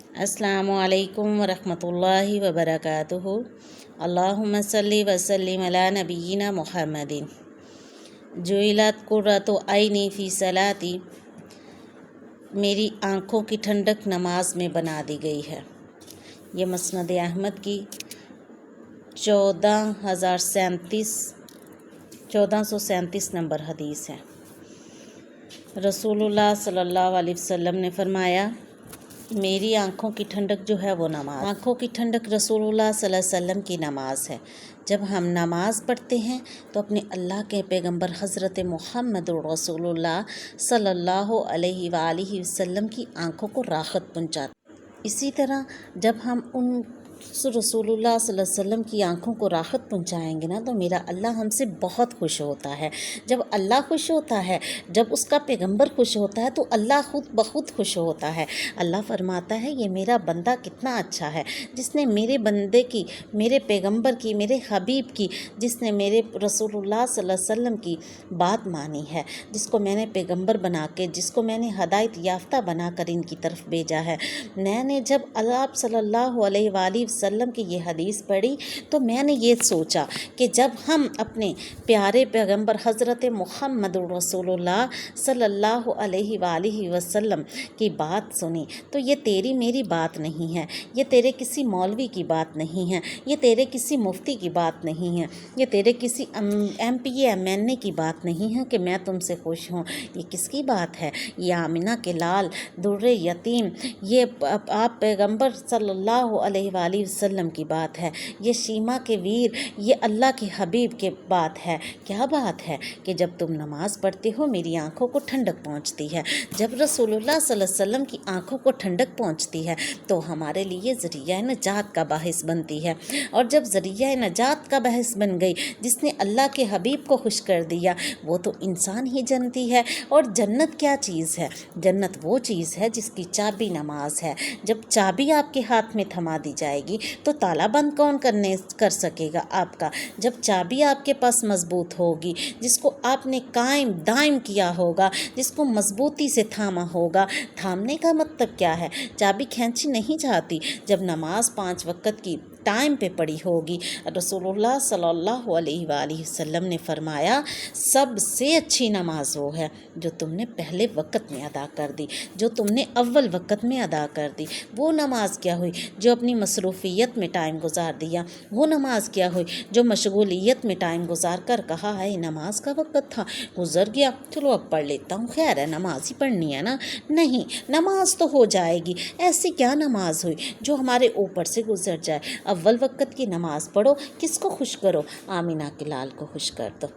अस्सलामु अलैकुम वरहमतुल्लाहि वबरकातुहू। अल्लाहुम्मा सल्ली वसल्लिम अला नबीना मुहम्मदिन। जुइलत कुर्रतु ऐनी फ़ी सलाती, मेरी आँखों की ठंडक नमाज में बना दी गई है। ये मस्नद अहमद की 1437 नंबर हदीस है। रसूलुल्लाह सल्लल्लाहु अलैहि वसल्लम ने फरमाया, मेरी आँखों की ठंडक जो है वो नमाज। आँखों की ठंडक रसूलुल्लाह सल्लल्लाहु अलैहि वसल्लम की नमाज है। जब हम नमाज पढ़ते हैं तो अपने अल्लाह के पैगंबर हज़रत मुहम्मद रसूलुल्लाह सल्लल्लाहु अलैहि वसल्लम की आँखों को राहत पहुँचाते। इसी तरह जब हम उन रसूलुल्लाह सल्लल्लाहु अलैहि वसल्लम की आँखों को राहत पहुँचाएंगे ना, तो मेरा अल्लाह हमसे बहुत खुश होता है। जब अल्लाह खुश होता है, जब उसका पैगंबर खुश होता है, तो अल्लाह खुद बहुत खुश होता है। अल्लाह फरमाता है, ये मेरा बंदा कितना अच्छा है, जिसने मेरे बंदे की, मेरे पैगंबर की, मेरे हबीब की, जिसने मेरे रसूलुल्लाह सल्लल्लाहु अलैहि वसल्लम की बात मानी है, जिसको मैंने पैगंबर बना के, जिसको मैंने हदायत याफ्ता बना कर इनकी तरफ भेजा है। मैंने जब आप सल्लल्लाहु अलैहि वसल्लम की ये हदीस पढ़ी तो मैंने ये सोचा कि जब हम अपने प्यारे पैगंबर हज़रत मुहम्मद रसूलुल्लाह सल्लल्लाहु अलैहि वसल्लम की बात सुनी, तो ये तेरी मेरी बात नहीं है, ये तेरे किसी मौलवी की बात नहीं है, ये तेरे किसी मुफ्ती की बात नहीं है, ये तेरे किसी MPA MNA की बात नहीं है कि मैं तुमसे खुश हूँ। ये किसकी बात है? ये आमिना के लाल दुर्रे यतीम, ये आप पैगंबर सल्लल्लाहु अलैहि वसल्लम की बात है। ये शीमा के वीर, ये अल्लाह के हबीब के बात है। क्या बात है कि जब तुम नमाज पढ़ते हो मेरी आँखों को ठंडक पहुँचती है। जब रसूलुल्लाह सल्लल्लाहु अलैहि वसल्लम की आँखों को ठंडक पहुँचती है तो हमारे लिए ज़रिया नजात का बाहिस बनती है। और जब ज़रिया नजात का बाहिस बन गई, जिसने अल्लाह के हबीब को खुश कर दिया, वो तो इंसान ही जनती है। और जन्नत क्या चीज़ है? जन्नत वो चीज़ है जिसकी चाबी नमाज है। जब चाबी आपके हाथ में थमा दी जाएगी तो ताला बंद कौन कर सकेगा आपका? जब चाबी आपके पास मजबूत होगी, जिसको आपने कायम दायम किया होगा, जिसको मजबूती से थामा होगा। थामने का मतलब क्या है? चाबी खींची नहीं जाती। जब नमाज 5 वक्त की टाइम पे पड़ी होगी, रसूलुल्लाह सल्लल्लाहु अलैहि वसल्लम ने फरमाया, सबसे अच्छी नमाज वो है जो तुमने पहले वक्त में अदा कर दी, जो तुमने अव्वल वक्त में अदा कर दी। वो नमाज क्या हुई जो अपनी मसरूफ़ियत में टाइम गुजार दिया? वो नमाज क्या हुई जो मशगूलियत में टाइम गुजार कर कहा है नमाज का वक्त था, गुजर गया, चलो अब पढ़ लेता हूँ, खैर है नमाज ही पढ़नी है ना। नहीं, नमाज तो हो जाएगी। ऐसी क्या नमाज हुई जो हमारे ऊपर से गुजर जाए? अव्वल वक्त की नमाज पढ़ो। किसको खुश करो? आमिना के लाल को खुश कर दो।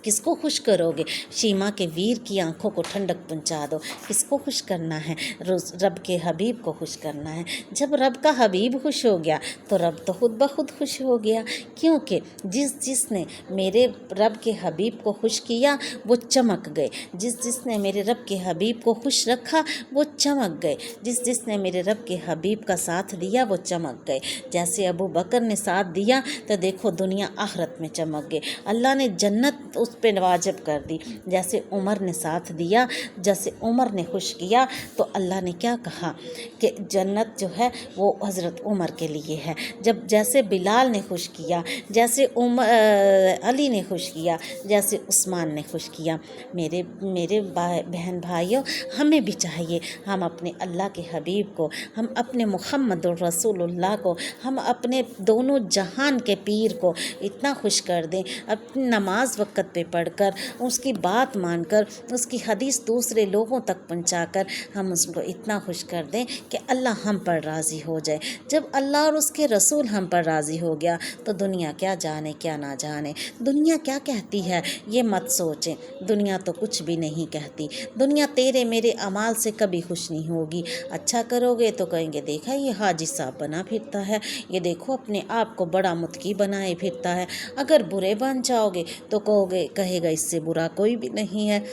किसको खुश करोगे? शीमा के वीर की आंखों को ठंडक पहुंचा दो। किसको खुश करना है? रब के हबीब को खुश करना है। जब रब का हबीब खुश हो गया तो रब तो खुद ब खुद खुश हो गया, क्योंकि जिसने मेरे रब के हबीब को खुश किया वो चमक गए। जिसने मेरे रब के हबीब को खुश रखा वो चमक गए। जिसने मेरे रब के हबीब का साथ दिया वो चमक गए। जैसे अबू बकर ने साथ दिया तो देखो दुनिया आखिरत में चमक गए। अल्लाह ने जन्नत उस पे वाजिब कर दी। जैसे उमर ने साथ दिया, जैसे उमर ने खुश किया, तो अल्लाह ने क्या कहा कि जन्नत जो है वो हज़रत उमर के लिए है। जैसे बिलाल ने खुश किया, जैसे अली ने खुश किया, जैसे उस्मान ने खुश किया। मेरे बहन भाइयों, हमें भी चाहिए हम अपने अल्लाह के हबीब को, हम अपने मुहम्मद रसूलुल्लाह को, हम अपने दोनों जहान के पीर को इतना खुश कर दें, अपनी नमाज वक्त पे पढ़कर, उसकी बात मानकर, उसकी हदीस दूसरे लोगों तक पहुंचाकर हम उसको इतना खुश कर दें कि अल्लाह हम पर राज़ी हो जाए। जब अल्लाह और उसके रसूल हम पर राज़ी हो गया तो दुनिया क्या जाने क्या ना जाने। दुनिया क्या कहती है ये मत सोचें, दुनिया तो कुछ भी नहीं कहती। दुनिया तेरे मेरे अमाल से कभी खुश नहीं होगी। अच्छा करोगे तो कहेंगे देखा ये हाजी साहब बना फिरता है, ये देखो अपने आप को बड़ा मुत्की बनाए फिरता है। अगर बुरे बन जाओगे तो कहेगा इससे बुरा कोई भी नहीं है।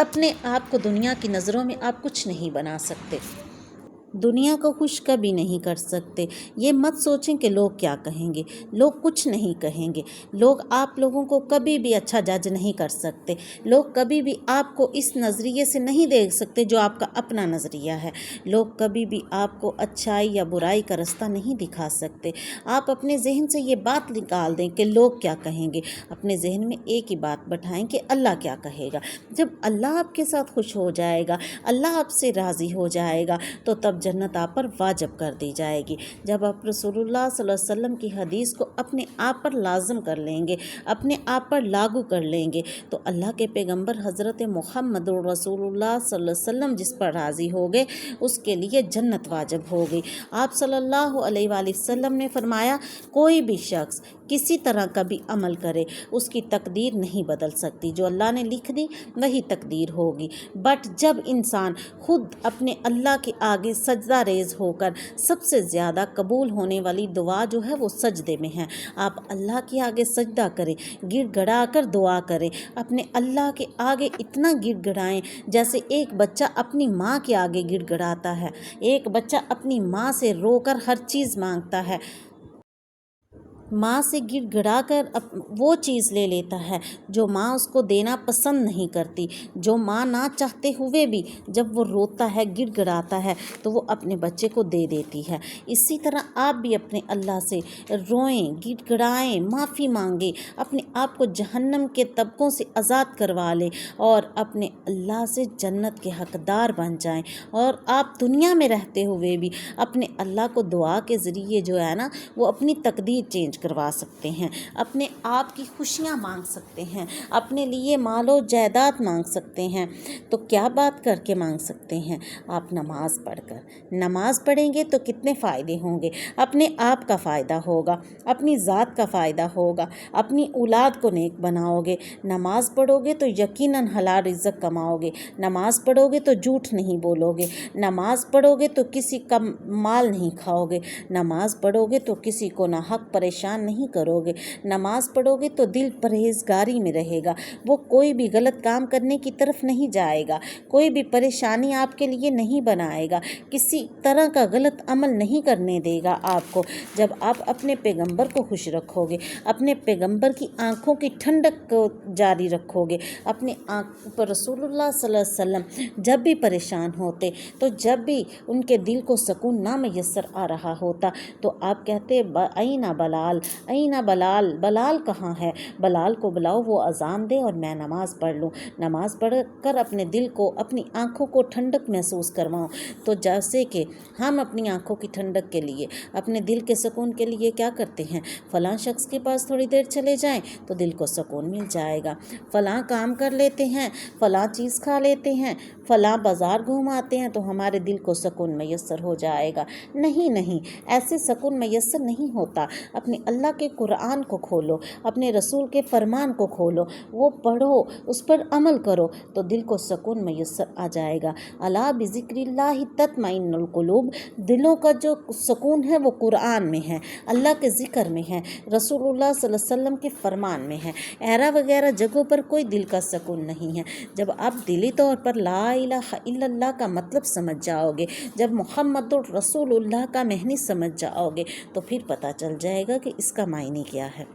अपने आप को दुनिया की नज़रों में आप कुछ नहीं बना सकते। दुनिया को खुश कभी नहीं कर सकते। ये मत सोचें कि लोग क्या कहेंगे, लोग कुछ नहीं कहेंगे। लोग आप लोगों को कभी भी अच्छा जज नहीं कर सकते। लोग कभी भी आपको इस नज़रिए से नहीं देख सकते जो आपका अपना नज़रिया है। लोग कभी भी आपको अच्छाई या बुराई का रास्ता नहीं दिखा सकते। आप अपने जहन से ये बात निकाल दें कि लोग क्या कहेंगे। अपने जहन में एक ही बात बैठाएं कि अल्लाह क्या कहेगा। जब अल्लाह आपके साथ खुश हो जाएगा, अल्लाह आपसे राज़ी हो जाएगा, तो तब जन्नत आप पर वाजिब कर दी जाएगी। जब आप रसूलुल्लाह सल्लल्लाहु अलैहि वसल्लम की हदीस को अपने आप पर लाज़िम कर लेंगे, अपने आप पर लागू कर लेंगे, तो अल्लाह के पैगंबर हज़रत मुहम्मदुर रसूलुल्लाह सल्लल्लाहु अलैहि वसल्लम जिस पर राज़ी हो गए, उसके लिए जन्नत वाजिब हो गई। आप सल्लल्लाहु अलैहि वसल्लम ने फरमाया, कोई भी शख्स किसी तरह का भी अमल करे, उसकी तकदीर नहीं बदल सकती। जो अल्लाह ने लिख दी वही तकदीर होगी। बट जब इंसान खुद अपने अल्लाह के आगे सजदा रेज़ होकर, सबसे ज़्यादा कबूल होने वाली दुआ जो है वो सजदे में है। आप अल्लाह के आगे सजदा करें, गिड़गड़ा कर दुआ करें। अपने अल्लाह के आगे इतना गिड़गड़ाएं जैसे एक बच्चा अपनी माँ के आगे गिड़गड़ाता है। एक बच्चा अपनी माँ से रोकर हर चीज़ मांगता है, माँ से गिड़गिड़ा कर वो चीज़ ले लेता है जो माँ उसको देना पसंद नहीं करती। जो माँ ना चाहते हुए भी जब वो रोता है, गिड़गिड़ाता है, तो वो अपने बच्चे को दे देती है। इसी तरह आप भी अपने अल्लाह से रोएं, गिड़गिड़ाएं, माफ़ी मांगें, अपने आप को जहन्नम के तबकों से आज़ाद करवा लें और अपने अल्लाह से जन्नत के हकदार बन जाएं। और आप दुनिया में रहते हुए भी अपने अल्लाह को दुआ के ज़रिए जो है ना, वो अपनी तकदीर चेंज करवा सकते हैं, अपने आप की खुशियाँ मांग सकते हैं, अपने लिए मालो जायदाद मांग सकते हैं। तो क्या बात करके मांग सकते हैं? आप नमाज पढ़कर। नमाज पढ़ेंगे तो कितने फ़ायदे होंगे। अपने आप का फ़ायदा होगा, अपनी ज़ात का फ़ायदा होगा, अपनी औलाद को नेक बनाओगे। नमाज पढ़ोगे तो यकीनन हलाल रिज़्क़ कमाओगे। नमाज पढ़ोगे तो झूठ नहीं बोलोगे। नमाज पढ़ोगे तो किसी का माल नहीं खाओगे। नमाज पढ़ोगे तो किसी को ना हक परेशान नहीं करोगे। नमाज पढ़ोगे तो दिल परहेजगारी में रहेगा, वो कोई भी गलत काम करने की तरफ नहीं जाएगा, कोई भी परेशानी आपके लिए नहीं बनाएगा, किसी तरह का गलत अमल नहीं करने देगा आपको। जब आप अपने पैगंबर को खुश रखोगे, अपने पैगंबर की आंखों की ठंडक को जारी रखोगे, अपने आँख पर रसूलुल्लाह सल्लल्लाहु अलैहि वसल्लम जब भी परेशान होते, तो जब भी उनके दिल को सुकून ना मैसर आ रहा होता, तो आप कहते ऐना बलाल, ऐना बलाल, बलाल कहाँ है? बलाल को बुलाओ, वो अजान दे और मैं नमाज़ पढ़ लूँ। नमाज़ पढ़ कर अपने दिल को, अपनी आँखों को ठंडक महसूस करवाऊँ। तो जैसे कि हम अपनी आँखों की ठंडक के लिए, अपने दिल के सुकून के लिए क्या करते हैं? फ़लाँ शख्स के पास थोड़ी देर चले जाएं तो दिल को सुकून मिल जाएगा। फ़लाँ काम कर लेते हैं, फ़लाँ चीज़ खा लेते हैं, फ़लाँ बाज़ार घूम आते हैं तो हमारे दिल को सुकून मैसर हो जाएगा। नहीं नहीं, ऐसे सुकून मैसर नहीं होता। अपने अल्लाह के कुरान को खोलो, अपने रसूल के फरमान को खोलो, वो पढ़ो, उस पर अमल करो, तो दिल को सुकून मैसर आ जाएगा। अला बिज़िक्रिल्लाहि तत्मइन्नुल कुलूब, दिलों का जो सुकून है वो कुरान में है, अल्लाह के ज़िक्र में है, रसूलुल्लाह सल्लल्लाहु अलैहि वसल्लम के फरमान में है। ऐरा वगैरह जगहों पर कोई दिल का सुकून नहीं है। जब आप दिली तौर पर ला इलाहा इल्लल्लाह का मतलब समझ जाओगे, जब मुहम्मदुर रसूलुल्लाह का महनी समझ जाओगे, तो फिर पता चल जाएगा कि इसका मायने क्या है।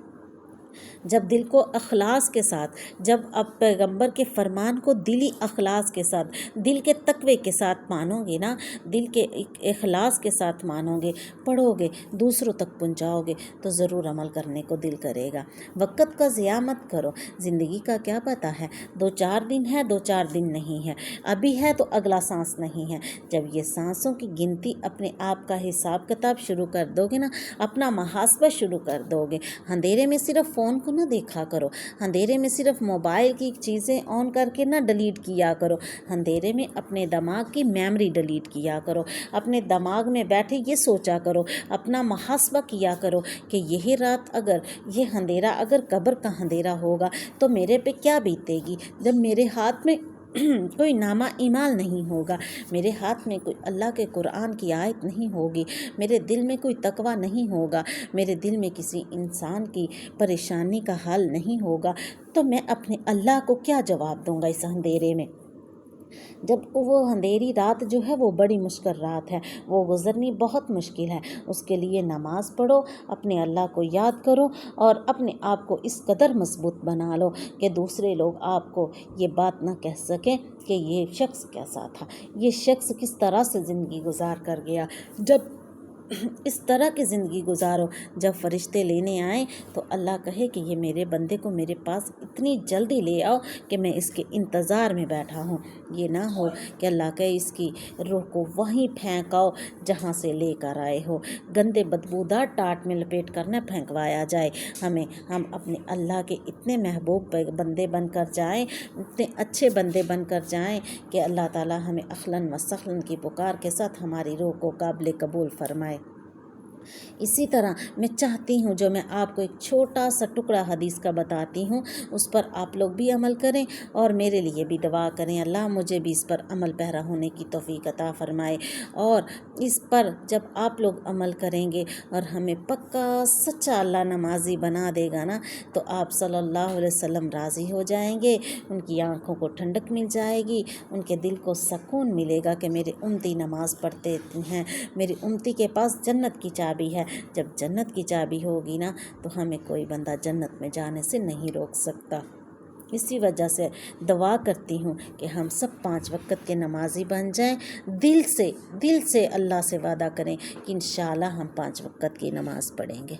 जब दिल को अखलास के साथ, जब आप पैगंबर के फरमान को दिली अखलास के साथ, दिल के तकवे के साथ मानोगे ना, दिल के इखलास के साथ मानोगे, पढ़ोगे, दूसरों तक पहुंचाओगे, तो ज़रूर अमल करने को दिल करेगा। वक़्त का ज़िया मत करो, ज़िंदगी का क्या पता है, 2-4 दिन है, 2-4 दिन नहीं है, अभी है तो अगला सांस नहीं है। जब ये सांसों की गिनती अपने आप का हिसाब किताब शुरू कर दोगे ना, अपना मुहासबा शुरू कर दोगे, अंधेरे में सिर्फ फ़ोन को ना देखा करो, अंधेरे में सिर्फ मोबाइल की चीज़ें ऑन करके ना डिलीट किया करो, अंधेरे में अपने दिमाग की मेमोरी डिलीट किया करो, अपने दिमाग में बैठे ये सोचा करो, अपना मुहासबा किया करो कि यही रात अगर ये अंधेरा, अगर कब्र का अंधेरा होगा तो मेरे पे क्या बीतेगी, जब मेरे हाथ में कोई नामा ईमाल नहीं होगा, मेरे हाथ में कोई अल्लाह के कुरान की आयत नहीं होगी, मेरे दिल में कोई तकवा नहीं होगा, मेरे दिल में किसी इंसान की परेशानी का हल नहीं होगा, तो मैं अपने अल्लाह को क्या जवाब दूंगा इस अंधेरे में। جب وہ اندھیری رات جو ہے وہ بڑی مشکل رات ہے، وہ گزرنی بہت مشکل ہے، اس کے لیے نماز پڑھو، اپنے اللہ کو یاد کرو اور اپنے آپ کو اس قدر مضبوط بنا لو کہ دوسرے لوگ آپ کو یہ بات نہ کہہ سکیں کہ یہ شخص کیسا تھا، یہ شخص کس طرح سے زندگی گزار کر گیا۔ جب اس طرح کی زندگی گزارو، جب فرشتے لینے آئیں تو اللہ کہے کہ یہ میرے بندے کو میرے پاس اتنی جلدی لے آؤ کہ میں اس کے انتظار میں بیٹھا ہوں۔ یہ نہ ہو کہ اللہ کہے اس کی روح کو وہیں پھینکاؤ جہاں سے لے کر آئے ہو، گندے بدبودار ٹاٹ میں لپیٹ کر نہ پھینکوایا جائے۔ ہم اپنے اللہ کے اتنے محبوب بندے بن کر جائیں، اتنے اچھے بندے بن کر جائیں کہ اللہ تعالی ہمیں اخلاً و سخلاً کی پکار کے ساتھ ہماری روح کو قابل قبول فرمائے۔ اسی طرح میں چاہتی ہوں، جو میں آپ کو ایک چھوٹا سا ٹکڑا حدیث کا بتاتی ہوں، اس پر آپ لوگ بھی عمل کریں اور میرے لیے بھی دعا کریں، اللہ مجھے بھی اس پر عمل پیرا ہونے کی توفیق عطا فرمائے۔ اور اس پر جب آپ لوگ عمل کریں گے اور ہمیں پکا سچا اللہ نمازی بنا دے گا نا، تو آپ صلی اللہ علیہ وسلم راضی ہو جائیں گے، ان کی آنکھوں کو ٹھنڈک مل جائے گی، ان کے دل کو سکون ملے گا کہ میرے امتی نماز پڑھتے ہیں، میری امتی کے پاس جنت کی چابی ہے۔ جب جنت کی چابی ہوگی نا تو ہمیں کوئی بندہ جنت میں جانے سے نہیں روک سکتا۔ اسی وجہ سے دعا کرتی ہوں کہ ہم سب 5 وقت کے نمازی بن جائیں، دل سے اللہ سے وعدہ کریں کہ انشاءاللہ ہم 5 وقت کی نماز پڑھیں گے۔